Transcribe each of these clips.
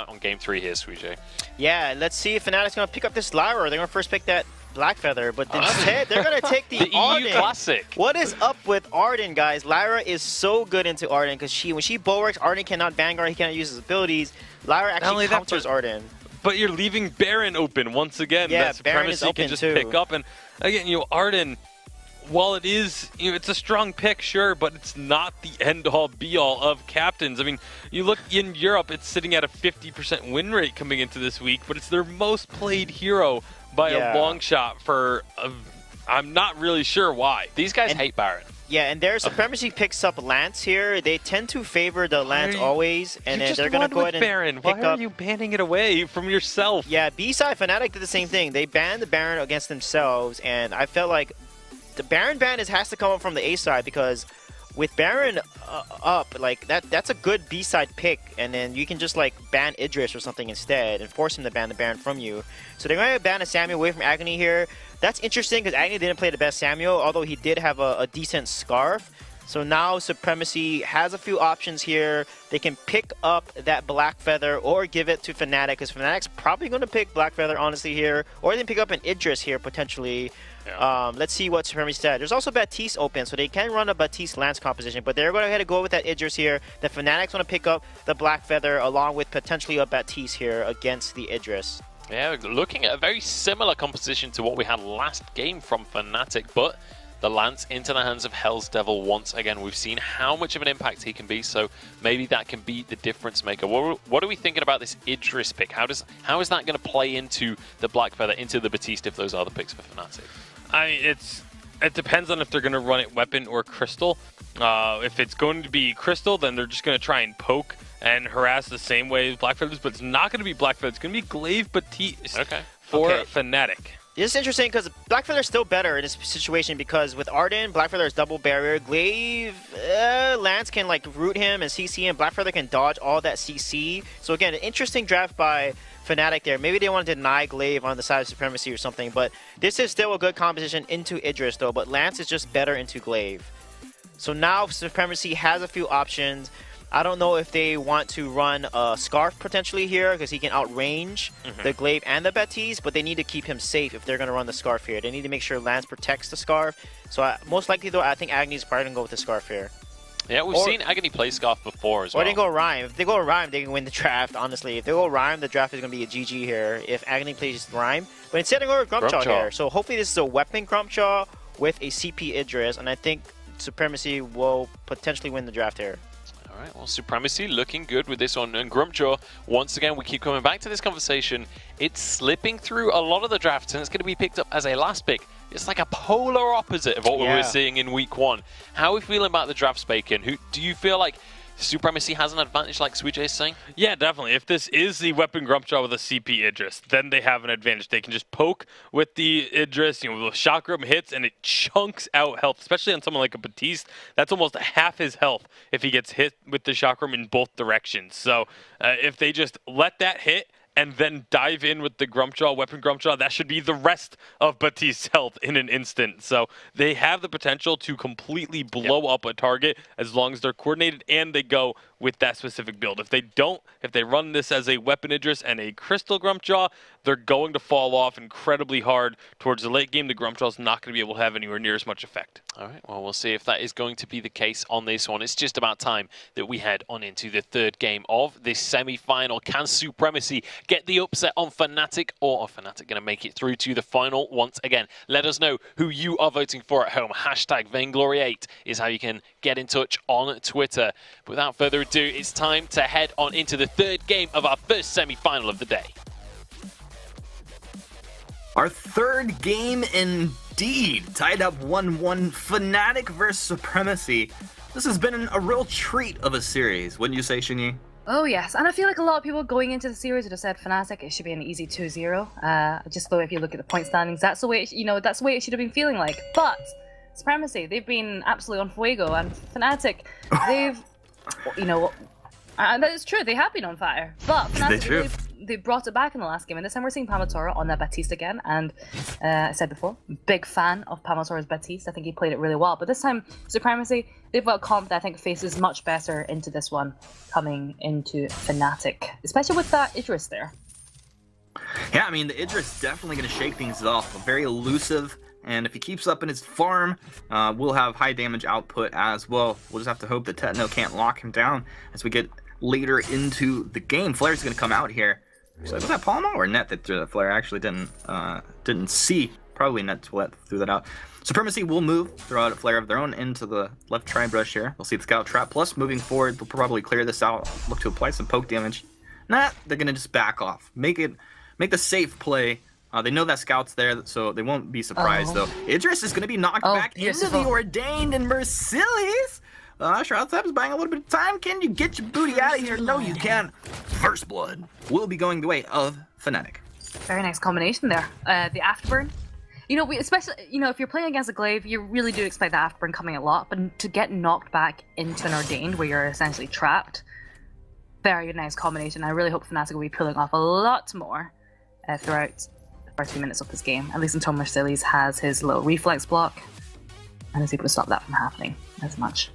on game 3 here, Suijay. Yeah, let's see if Fnatic's going to pick up this Lyra, or they're going to first pick that Black Feather, but instead they're going to take the Arden. EU Classic. What is up with Arden, guys? Lyra is so good into Arden because when she bulwarks, Arden cannot Vanguard, he cannot use his abilities. Lyra actually counters Arden. But you're leaving Baron open once again. Yeah, that Baron is Supremacy open can just too. pick up. And again, Arden, while it is, it's a strong pick, sure, but it's not the end-all, be-all of captains. I mean, you look in Europe, it's sitting at a 50% win rate coming into this week, but it's their most played hero by a long shot for, I'm not really sure why. These guys hate Baron. Yeah, and their Supremacy picks up Lance here. They tend to favor the Lance always, and then they're going to go ahead and Baron. pick Why are you banning it away from yourself? Yeah, B-side Fnatic did the same thing. They banned the Baron against themselves, and I felt like the Baron ban has to come up from the A side because with Baron up, like that's a good B side pick, and then you can just like ban Idris or something instead and force him to ban the Baron from you. So they're going to ban a Samuel away from Agony here. That's interesting because Agony didn't play the best Samuel, although he did have a decent Scarf. So now Supremacy has a few options here. They can pick up that Black Feather or give it to Fnatic, because Fnatic's probably going to pick Black Feather, honestly, here. Or they can pick up an Idris here, potentially. Yeah. Let's see what Supremacy said. There's also Baptiste open, so they can run a Baptiste Lance composition, but they're going to ahead and go with that Idris here. The Fnatic's going to pick up the Black Feather along with potentially a Baptiste here against the Idris. Yeah, looking at a very similar composition to what we had last game from Fnatic, but the Lance into the hands of Hell's Devil once again. We've seen how much of an impact he can be, so maybe that can be the difference maker. What are we thinking about this Idris pick? How is that going to play into the Black Feather, into the Baptiste, if those are the picks for Fnatic? I mean, it depends on if they're going to run it Weapon or Crystal. If it's going to be Crystal, then they're just going to try and poke and harass the same way as Black Feathers, but it's not going to be Black Feathers. It's going to be Glaive Baptiste for Fnatic. This is interesting because Black Feather is still better in this situation because with Arden, Black Feather is double barrier. Glaive, Lance can like root him and CC him. Black Feather can dodge all that CC. So again, an interesting draft by Fnatic there. Maybe they want to deny Glaive on the side of Supremacy or something, but this is still a good composition into Idris though, but Lance is just better into Glaive. So now Supremacy has a few options. I don't know if they want to run a Scarf potentially here because he can outrange the Glaive and the Baptiste, but they need to keep him safe if they're going to run the Scarf here. They need to make sure Lance protects the Scarf. So most likely though, I think Agony's probably going to go with the Scarf here. Yeah, we've seen Agony play Scarf before as well. Or they go Rhyme. If they go Rhyme, they can win the draft, honestly. If they go Rhyme, the draft is going to be a GG here if Agony plays Rhyme. But instead they go with Grumpjaw here. So hopefully this is a Weapon Grumpjaw with a CP Idris, and I think Supremacy will potentially win the draft here. Alright, well, Supremacy looking good with this one. And Grumpjaw, once again, we keep coming back to this conversation. It's slipping through a lot of the drafts, and it's going to be picked up as a last pick. It's like a polar opposite of what we were seeing in week 1. How are we feeling about the drafts, Bacon? Do you feel like Supremacy has an advantage, like Suijay is saying? Yeah, definitely. If this is the Weapon Grumpjaw with a CP Idris, then they have an advantage. They can just poke with the Idris, the Chakram hits, and it chunks out health, especially on someone like a Baptiste. That's almost half his health if he gets hit with the Chakram in both directions. So if they just let that hit and then dive in with the Grumpjaw, Weapon Grumpjaw, that should be the rest of Baptiste's health in an instant. So they have the potential to completely blow up a target as long as they're coordinated and they go with that specific build. If they don't, if they run this as a Weapon Idris and a Crystal Grumpjaw, they're going to fall off incredibly hard towards the late game. The Grumpjaw's not going to be able to have anywhere near as much effect. All right, well, we'll see if that is going to be the case on this one. It's just about time that we head on into the third game of this semi-final. Can Supremacy get the upset on Fnatic, or are Fnatic going to make it through to the final once again? Let us know who you are voting for at home. Hashtag Vainglory8 is how you can get in touch on Twitter. Without further ado, it's time to head on into the third game of our first semi-final of the day. Our third game indeed, tied up 1-1, Fnatic versus Supremacy. This has been a real treat of a series, wouldn't you say, Shinyi? Oh yes, and I feel like a lot of people going into the series would have said Fnatic, it should be an easy 2-0. Just though if you look at the point standings, that's the way that's the way it should have been feeling like. But Supremacy, they've been absolutely on fuego, and Fnatic, they've, that is true, they have been on fire. But Fnatic, they brought it back in the last game, and this time we're seeing Pamatora on that Baptiste again. And I said before, big fan of Pamatora's Baptiste. I think he played it really well. But this time, Supremacy, they've got a comp that I think faces much better into this one coming into Fnatic, especially with that Idris there. Yeah, I mean, the Idris definitely going to shake things off. Very elusive, and if he keeps up in his farm, we'll have high damage output as well. We'll just have to hope that Techno can't lock him down as we get later into the game. Flare's going to come out here. So was that Palma or Net that threw that flare? I actually didn't see. Probably Net threw that out. Supremacy will move, throw out a flare of their own into the left tri-brush here. They'll see the scout trap. Plus, moving forward, they'll probably clear this out, look to apply some poke damage. Nah, they're going to just back off. Make the safe play. They know that scout's there, so they won't be surprised, though. Idris is going to be knocked back into the Ordained, and Merciless. Shroud's buying a little bit of time. Can you get your booty out of here? No, you can't. First Blood will be going the way of Fnatic. Very nice combination there. The Afterburn. You know, especially, if you're playing against a Glaive, you really do expect the Afterburn coming a lot, but to get knocked back into an Ordained where you're essentially trapped, very nice combination. I really hope Fnatic will be pulling off a lot more throughout the first few minutes of this game, at least until Merciless has his little reflex block and is able to stop that from happening as much.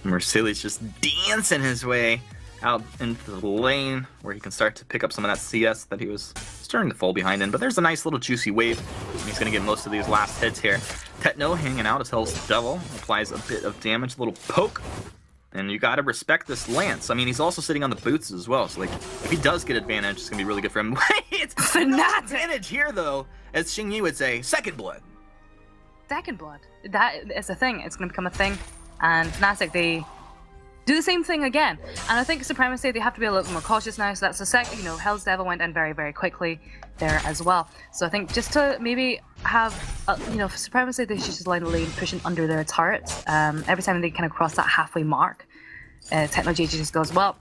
Merciless just dancing his way out into the lane where he can start to pick up some of that CS that he was starting to fall behind in. But there's a nice little juicy wave. He's going to get most of these last hits here. Techno hanging out as Hell's Devil. Applies a bit of damage, a little poke. And you got to respect this Lance. I mean, he's also sitting on the boots as well. So, like, if he does get advantage, it's going to be really good for him. It's no advantage here, though. As Xingyu would say, Second Blood. Second Blood. That is a thing. It's going to become a thing. And Fnatic, they do the same thing again. And I think Supremacy, they have to be a little more cautious now. So that's the second, Hell's Devil went in very, very quickly there as well. So I think just to maybe have, for Supremacy, they should just line the lane, pushing under their turrets. Every time they kind of cross that halfway mark, Technology just goes, well,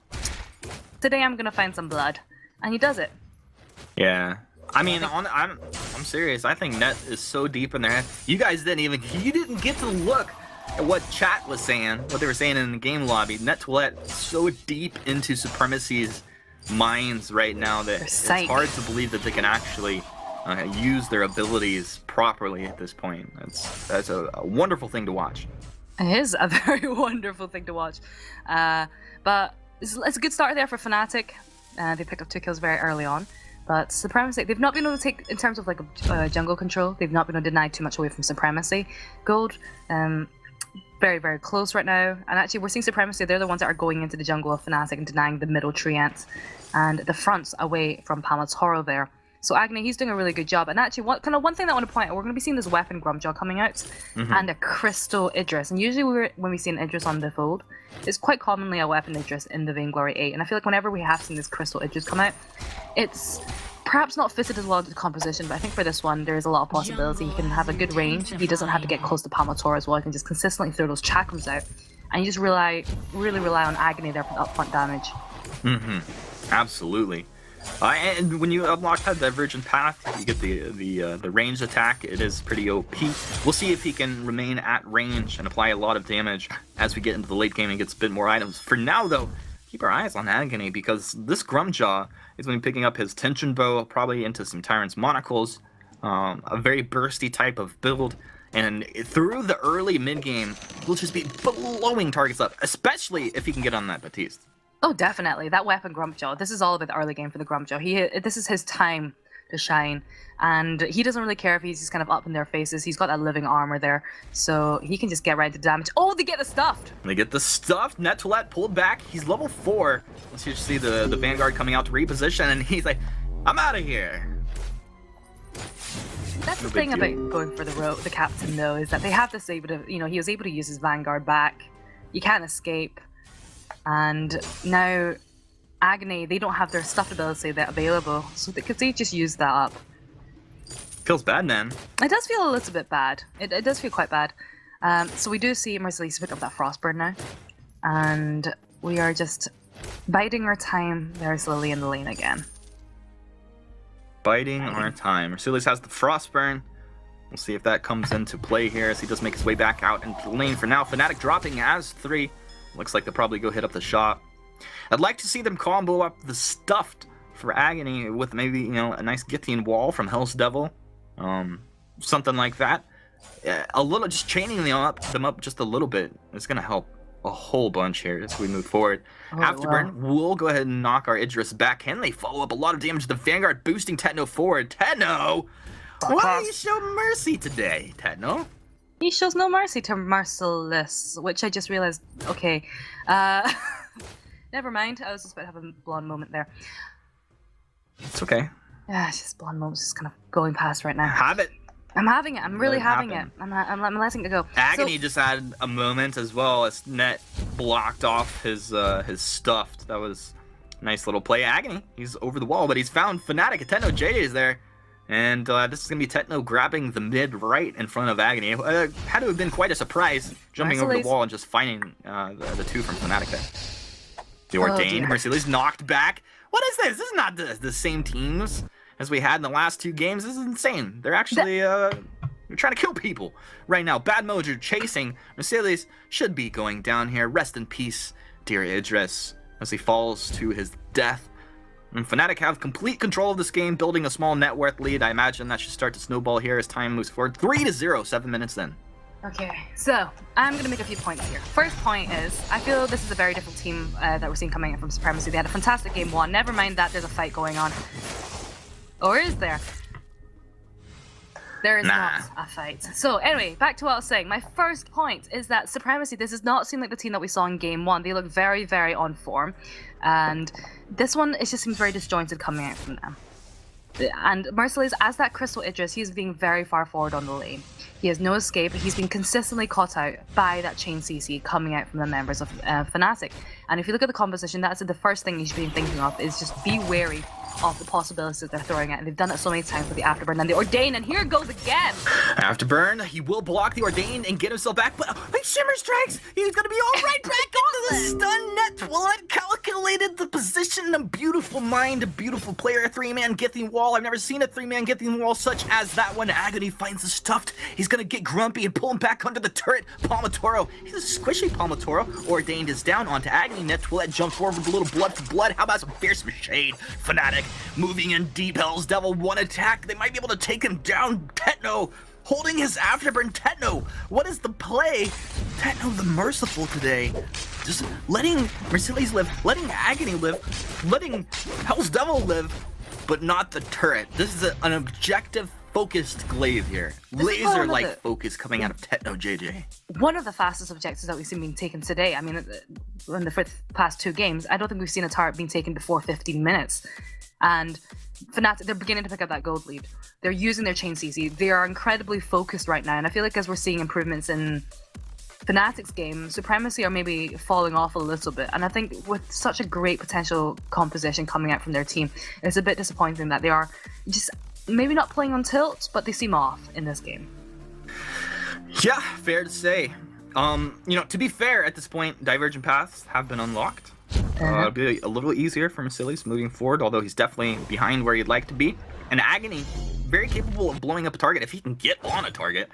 today I'm going to find some blood. And he does it. Yeah. I mean, I'm serious. I think Net is so deep in there. You guys you didn't get to look at what chat was saying, what they were saying in the game lobby. Net Toilette so deep into Supremacy's minds right now that it's hard to believe that they can actually use their abilities properly at this point. That's a wonderful thing to watch. It is a very wonderful thing to watch. But it's a good start there for Fnatic. They picked up 2 kills very early on. But Supremacy, they've not been able to take, in terms of like jungle control, they've not been able to deny too much away from Supremacy. Gold, very, very close right now. And actually, we're seeing Supremacy, they're the ones that are going into the jungle of Fnatic and denying the middle treants and the fronts away from Pamatora there. So Agni, he's doing a really good job. And actually, one thing that I want to point out, we're going to be seeing this weapon Grumpjaw coming out and a Crystal Idris. And usually when we see an Idris on the fold, it's quite commonly a weapon Idris in the Vainglory 8. And I feel like whenever we have seen this Crystal Idris come out, it's perhaps not fitted as well to the composition, but I think for this one, there is a lot of possibility. He can have a good range. He doesn't have to get close to Pamatora as well. He can just consistently throw those chakrams out. And you just really rely on Agni there for the upfront damage. Absolutely. And when you unlock that divergent path, you get the ranged attack. It is pretty OP. We'll see if he can remain at range and apply a lot of damage as we get into the late game and gets a bit more items. For now, though, keep our eyes on Agony, because this Grumpjaw is going to be picking up his Tension Bow, probably into some Tyrant's Monocles, a very bursty type of build, and through the early mid-game, he'll just be blowing targets up, especially if he can get on that Baptiste. Oh, definitely. That weapon Grumpjaw, this is all about the early game for the Grumpjaw. This is his time to shine, and he doesn't really care if he's just kind of up in their faces. He's got that living armor there, so he can just get right to damage. Oh, they get the stuffed! They get the stuffed. Net Toilette pulled back. He's level 4. Let's just see the Vanguard coming out to reposition, and he's like, I'm out of here. That's the thing about going for the captain, though, is that they have this able to, he was able to use his Vanguard back. You can't escape. And now Agony, they don't have their stuffed ability that available, so they just use that up. Feels bad, man. It does feel a little bit bad. It does feel quite bad. So we do see Merciless pick up that Frostburn now, and we are just biding our time very slowly in the lane again. Biding our time. Merciless has the Frostburn. We'll see if that comes into play here as he does make his way back out into the lane. For now, Fnatic dropping as 3. Looks like they'll probably go hit up the shop. I'd like to see them combo up the stuffed for Agony with maybe, you know, a nice Githian wall from Hell's Devil, something like that. A little, just chaining them up just a little bit is gonna help a whole bunch here as we move forward. Afterburn will go ahead and knock our Idris back. Can they follow up a lot of damage to the Vanguard, boosting Techno forward? Techno, why do you show mercy today, Techno? He shows no mercy to Merciless, which I just realized. Okay, never mind. I was just about to have a blonde moment there. It's okay. Yeah, it's just blonde moments just kind of going past right now. Have it. I'm having it. I'm really having happen. it. I'm letting it go. Agony just had a moment as well as Net blocked off his stuffed. That was a nice little play. Agony, he's over the wall, but he's found Fnatic. Techno JJ is there. And this is going to be Techno grabbing the mid right in front of Agony. Had to have been quite a surprise, jumping over the wall and just finding the two from Fnatic there. The Ordained, Merciless knocked back. What is this? This is not the same teams as we had in the last 2 games. This is insane. They're actually they're trying to kill people right now. Bad Mojo chasing. Merciless should be going down here. Rest in peace, dear Idris, as he falls to his death. And Fnatic have complete control of this game, building a small net worth lead. I imagine that should start to snowball here as time moves forward. 3-0, 7 minutes in. Okay, so I'm going to make a few points here. First point is, I feel this is a very different team that we're seeing coming in from Supremacy. They had a fantastic game 1. Never mind that there's a fight going on. Or is there? There is not a fight. So anyway, back to what I was saying. My first point is that Supremacy, this does not seem like the team that we saw in game 1. They look very, very on form. And this one, it just seems very disjointed coming out from them. And Merciless, as that Crystal Idris, he's being very far forward on the lane. He has no escape. He's been consistently caught out by that chain CC coming out from the members of Fnatic. And if you look at the composition, that's the first thing you should be thinking of, is just be wary of the possibilities that they're throwing at. And they've done it so many times with the Afterburn and the Ordain, and here it goes again! Afterburn, he will block the Ordain and get himself back, but Shimmer Strikes! He's gonna be alright back onto the stun net. Blood calculated the position, a beautiful mind, a beautiful player, a 3-man Githian wall. I've never seen a 3-man Githian wall such as that one. Agony finds the stuffed. He's gonna get grumpy and pull him back under the turret. Palmatoro, he's a squishy Palmatoro. Ordained is down onto Agony. Net Twillet jumps forward with a little blood for blood. How about some fearsome shade? Fnatic moving in deep. Hell's Devil, one attack. They might be able to take him down. Techno holding his Afterburn. Techno, what is the play? Techno the merciful today. Just letting Mercedes live, letting Agony live, letting Hell's Devil live, but not the turret. This is an objective focused glaive here. Laser-like focus coming out of Techno JJ. One of the fastest objectives that we've seen being taken today. I mean, in the past 2 games, I don't think we've seen a turret being taken before 15 minutes. And Fnatic, they're beginning to pick up that gold lead. They're using their chain CC. They are incredibly focused right now. And I feel like as we're seeing improvements in Fnatic's game, Supremacy are maybe falling off a little bit. And I think with such a great potential composition coming out from their team, it's a bit disappointing that they are just maybe not playing on tilt, but they seem off in this game. Yeah, fair to say. You know, to be fair, at this point, divergent paths have been unlocked. It'll be a little easier for Merciless moving forward, although he's definitely behind where he'd like to be. And Agony, very capable of blowing up a target if he can get on a target.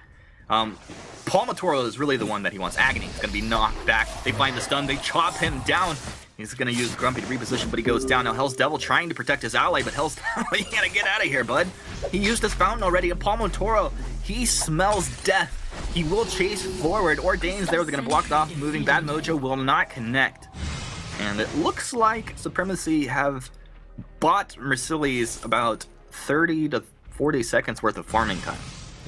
Palmatoro is really the one that he wants. Agony is going to be knocked back. They find the stun. They chop him down. He's going to use Grumpy to reposition, but he goes down. Now Hell's Devil trying to protect his ally, but Hell's Devil, you gotta get out of here, bud. He used his fountain already. And Palmatoro, he smells death. He will chase forward. Ordain's there. They're going to block it off. Moving. Bad Mojo will not connect. And it looks like Supremacy have bought Merciless about 30 to 40 seconds worth of farming time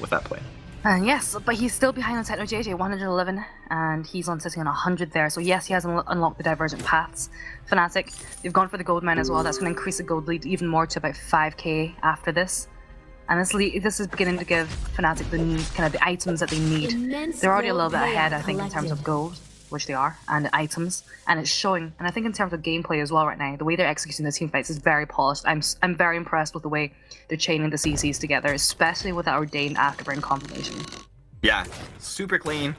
with that play. Yes, but he's still behind on Techno JJ, 111, and he's sitting on 100 there. So yes, he has unlocked the divergent paths. Fnatic, they've gone for the gold mine as well. That's going to increase the gold lead even more to about 5k after this. And this is beginning to give Fnatic the kind of the items that they need. They're already a little bit ahead, I think, in terms of gold, which they are, and items, and it's showing. And I think in terms of gameplay as well right now, the way they're executing the team fights is very polished. I'm very impressed with the way they're chaining the CCs together, especially with that Ordained Afterburn combination. Yeah, super clean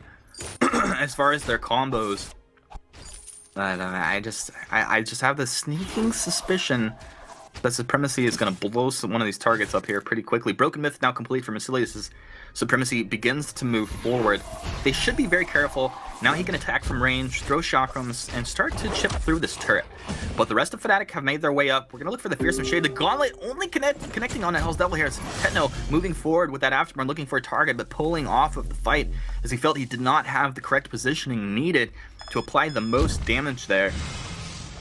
as far as their combos. But I just have this sneaking suspicion But Supremacy is going to blow one of these targets up here pretty quickly. Broken Myth now complete for Mercillius as Supremacy begins to move forward. They should be very careful. Now he can attack from range, throw chakrams, and start to chip through this turret. But the rest of Fnatic have made their way up. We're going to look for the Fearsome Shade. The Gauntlet only connecting on that Hell's Devil here. As Tetno moving forward with that Afterburn, looking for a target, but pulling off of the fight as he felt he did not have the correct positioning needed to apply the most damage there.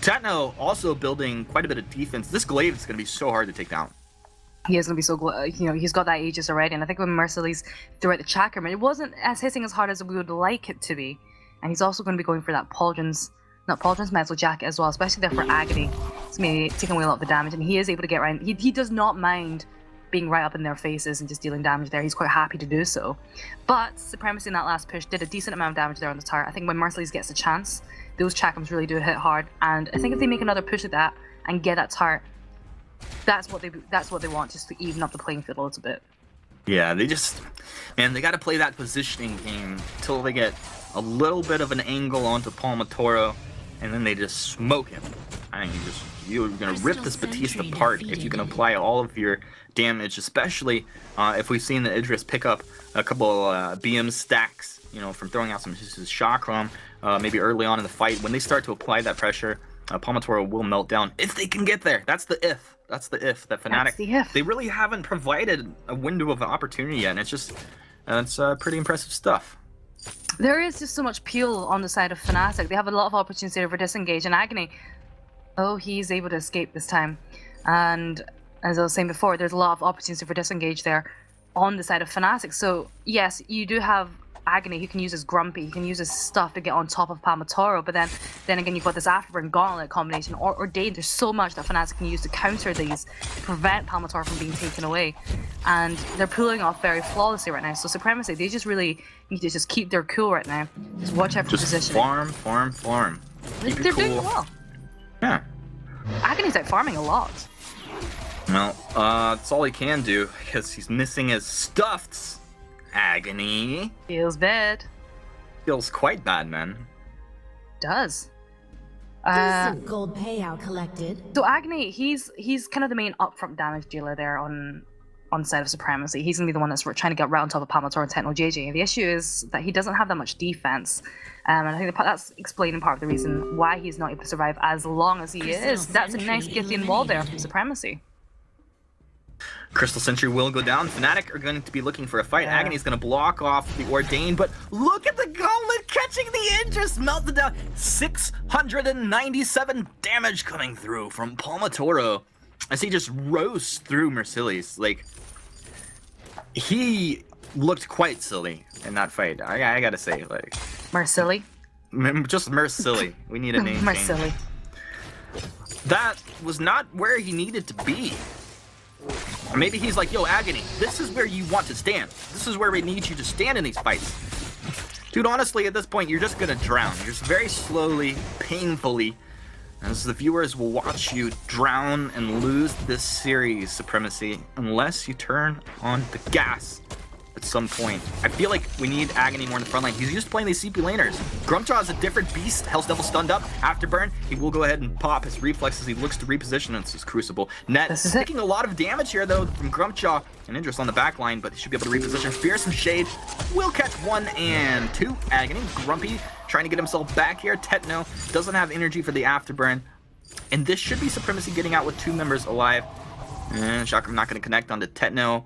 Tetno also building quite a bit of defense. This glaive is going to be so hard to take down. He is going to be so, he's got that Aegis already, and I think when Mercillius threw out the Chakram, it wasn't as hitting as hard as we would like it to be. And he's also going to be going for that Pauldron's Metal Jacket as well, especially there for Agony. It's maybe taking away a lot of the damage, and he is able to get right. He does not mind being right up in their faces and just dealing damage there. He's quite happy to do so. But Supremacy in that last push did a decent amount of damage there on the turret. I think when Mercillius gets a chance, those Chakrams really do hit hard, and I think if they make another push at that and get that turret, that's what they want, just to even up the playing field a little bit. Yeah, they got to play that positioning game until they get a little bit of an angle onto Palmatoro, and then they just smoke him. I mean, you're gonna rip this Batiste apart if you can apply all of your damage, especially if we've seen the Idris pick up a couple BM stacks, from throwing out some his chakram, maybe early on in the fight. When they start to apply that pressure, Palmatoro will melt down if they can get there. That's the if. That's the if. That Fnatic, they really haven't provided a window of opportunity yet, and it's pretty impressive stuff. There is just so much peel on the side of Fnatic. They have a lot of opportunity for disengage, and Agony, he's able to escape this time. And as I was saying before, there's a lot of opportunity for disengage there on the side of Fnatic. So yes, you do have Agony. He can use his Grumpy, he can use his stuff to get on top of Palmatoro, but then again, you've got this Afterburn Gauntlet combination, or Dane. There's so much that Fnatic can use to counter these, to prevent Palmatoro from being taken away, and they're pulling off very flawlessly right now. So Supremacy, they just really need to just keep their cool right now. Just watch out for positioning. Farm. They're doing well. Yeah. Agony's out farming a lot. Well, that's all he can do, because he's missing his stuffs. Agony. Feels bad. Feels quite bad, man. Does. Decent gold payout collected. So Agony, he's kind of the main upfront damage dealer there on the side of Supremacy. He's gonna be the one that's trying to get right on top of Palmatoro and Techno JJ. The issue is that he doesn't have that much defense, and I think that's explaining part of the reason why he's not able to survive as long as he is. That's a nice Githian wall there from Supremacy. Crystal Sentry will go down. Fnatic are going to be looking for a fight. Yeah. Agony's going to block off the Ordain, but look at the Gauntlet catching the Interest, melted down. 697 damage coming through from Palmatoro as he just roasts through Mercillius. Like, he looked quite silly in that fight. I gotta say, like, Mercilli. Just Mercilli. We need a name change. Mercilli. That was not where he needed to be. Or maybe he's like, yo, Agony, this is where you want to stand. This is where we need you to stand in these fights. Dude, honestly, at this point, you're just gonna drown. You're just very slowly, painfully, as the viewers will watch you drown and lose this series, Supremacy, unless you turn on the gas at some point. I feel like we need Agony more in the front line. He's used to playing these CP laners. Grumpjaw is a different beast. Hell's Devil stunned up. Afterburn, he will go ahead and pop his reflex as he looks to reposition into his Crucible. Net taking a lot of damage here, though, from Grumpjaw and Idris on the back line, but he should be able to reposition. Fearsome Shade will catch 1 and 2. Agony, Grumpy trying to get himself back here. Tetno doesn't have energy for the Afterburn. And this should be Supremacy getting out with 2 members alive. And Chakram not going to connect onto Tetno.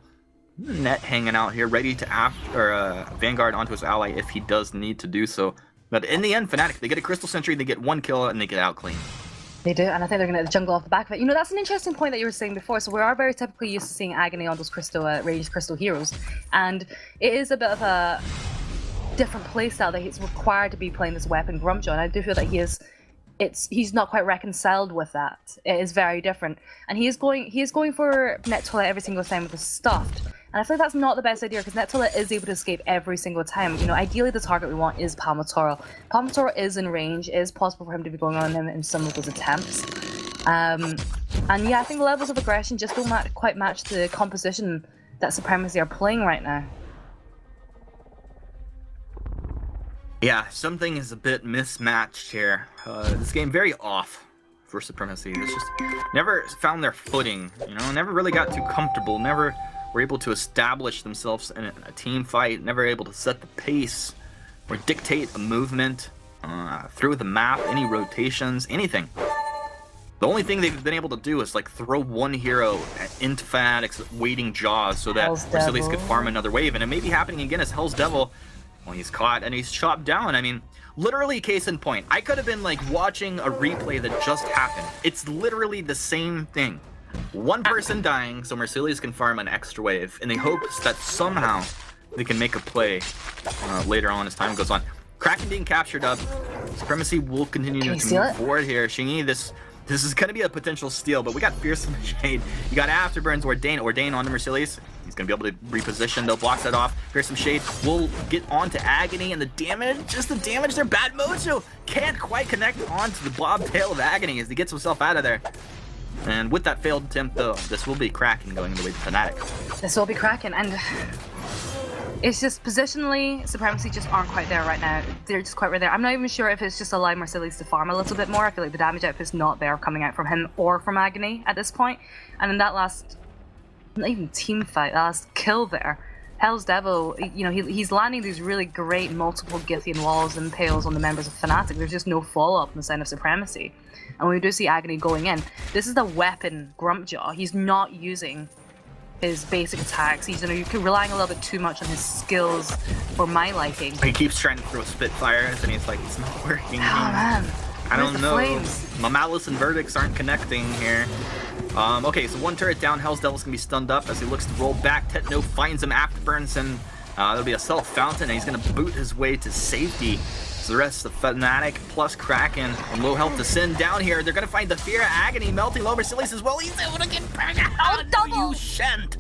Net hanging out here, ready to Vanguard onto his ally if he does need to do so. But in the end, Fnatic, they get a Crystal Sentry, they get 1 kill, and they get out clean. They do, and I think they're going to get the jungle off the back of it. That's an interesting point that you were saying before. So we are very typically used to seeing Agony on those ranged crystal heroes, and it is a bit of a different playstyle that he's required to be playing this weapon Grumpjaw, and I do feel that he's not quite reconciled with that. It is very different, and he is going for Net Toilet every single time with the stuffed. And I feel like that's not the best idea because Net Toilet is able to escape every single time. Ideally the target we want is Palmatoro. Palmatoro is in range. It is possible for him to be going on him in some of those attempts. And yeah, I think the levels of aggression just don't quite match the composition that Supremacy are playing right now. Yeah, something is a bit mismatched here. This game very off for Supremacy. It's just never found their footing, you know, never really got too comfortable, never were able to establish themselves in a team fight, never able to set the pace or dictate a movement through the map, any rotations, anything. The only thing they've been able to do is like throw one hero into Fnatic's waiting jaws so that Mercedes could farm another wave, and it may be happening again as Hell's Devil. Well, he's caught and he's chopped down. I mean, literally case in point, I could have been like watching a replay that just happened. It's literally the same thing. One person dying so Mercedes can farm an extra wave in the hopes that somehow they can make a play later on as time goes on. Kraken being captured up. Supremacy will continue to move forward here. Shingy, this is going to be a potential steal, but we got Fearsome Shade. You got Afterburn's Ordain onto Mercedes. He's going to be able to reposition, though, blocks that off. Fearsome Shade will get onto Agony, and the damage, just the damage there. Bad Mojo can't quite connect onto the bobtail of Agony as he gets himself out of there. And with that failed attempt, though, this will be Kraken going the way to Fnatic. This will be Kraken, and it's just positionally, Supremacy just aren't quite there right now. They're just quite right there. I'm not even sure if it's just allowing Mercedes to farm a little bit more. I feel like the damage output's not there coming out from him or from Agony at this point. And in that last, not even team fight, that last kill there, Hell's Devil, you know, he's landing these really great multiple Githian walls and impales on the members of Fnatic. There's just no follow-up on the side of Supremacy. And when we do see Agony going in, this is the weapon Grumpjaw. He's not using his basic attacks. He's relying a little bit too much on his skills for my liking. He keeps trying to throw Spitfires and he's like, it's not working. Oh man. I don't know. My Malice and Verdicts aren't connecting here. Okay, so one turret down. Hell's Devil's gonna be stunned up as he looks to roll back. Tetno finds him, afterburns him. There'll be a self fountain and he's gonna boot his way to safety. So the rest of Fnatic plus Kraken and low health to send down here. They're gonna find the Fear Agony melting low Mercedes as well. He's able to get back out. You shan't.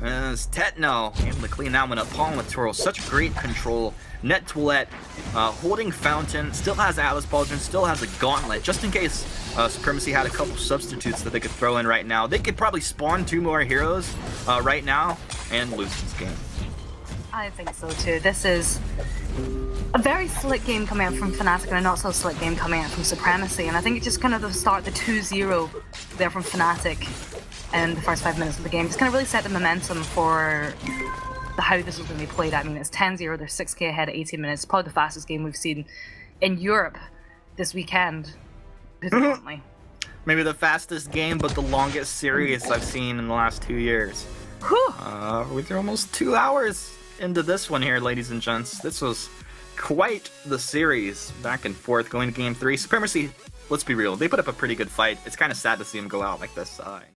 As Tetno able to clean that one up. Paul Matoro, such great control. Net Toilette, holding Fountain, still has Atlas Pauldron, still has a Gauntlet, just in case Supremacy had a couple substitutes that they could throw in right now. They could probably spawn 2 more heroes right now and lose this game. I think so too. This is a very slick game coming out from Fnatic and a not so slick game coming out from Supremacy, and I think it just kind of the start, the 2-0 there from Fnatic in the first 5 minutes of the game just kind of really set the momentum for how this was going to be played. I mean, it's 10-0, they're 6k ahead at 18 minutes, probably the fastest game we've seen in Europe this weekend. Maybe the fastest game, but the longest series I've seen in the last 2 years. We're almost 2 hours into this one here, ladies and gents. This was quite the series, back and forth, going to game 3. Supremacy, let's be real, they put up a pretty good fight. It's kind of sad to see them go out like this.